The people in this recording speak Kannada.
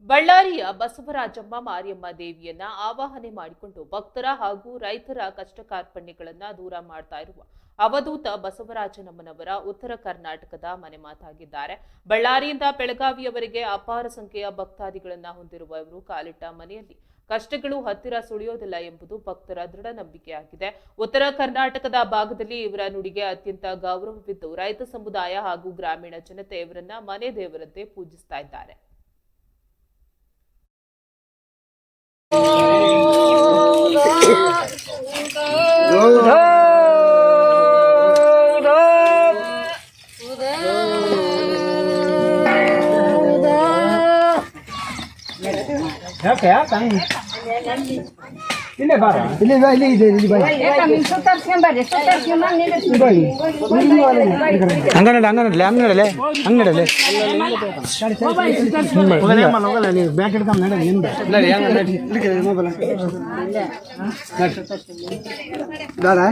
ಬಳ್ಳಾರಿಯ ಬಸವರಾಜಮ್ಮ ಮಾರಿಯಮ್ಮ ದೇವಿಯನ್ನ ಆವಾಹನೆ ಮಾಡಿಕೊಂಡು ಭಕ್ತರ ಹಾಗೂ ರೈತರ ಕಷ್ಟ ಕಾರ್ಪಣ್ಯಗಳನ್ನ ದೂರ ಮಾಡ್ತಾ ಇರುವ ಅವಧೂತ ಬಸವರಾಜನಮ್ಮನವರ ಉತ್ತರ ಕರ್ನಾಟಕದ ಮನೆ ಮಾತಾಗಿದ್ದಾರೆ. ಬಳ್ಳಾರಿಯಿಂದ ಬೆಳಗಾವಿಯವರೆಗೆ ಅಪಾರ ಸಂಖ್ಯೆಯ ಭಕ್ತಾದಿಗಳನ್ನ ಹೊಂದಿರುವ ಇವರು ಕಾಲಿಟ್ಟ ಮನೆಯಲ್ಲಿ ಕಷ್ಟಗಳು ಹತ್ತಿರ ಸುಳಿಯೋದಿಲ್ಲ ಎಂಬುದು ಭಕ್ತರ ದೃಢ ನಂಬಿಕೆಯಾಗಿದೆ. ಉತ್ತರ ಕರ್ನಾಟಕದ ಭಾಗದಲ್ಲಿ ಇವರ ನುಡಿಗೆ ಅತ್ಯಂತ ಗೌರವವಿದ್ದು ರೈತ ಸಮುದಾಯ ಹಾಗೂ ಗ್ರಾಮೀಣ ಜನತೆ ಇವರನ್ನ ಮನೆ ದೇವರಂತೆ ಪೂಜಿಸ್ತಾ ಇದ್ದಾರೆ. दादा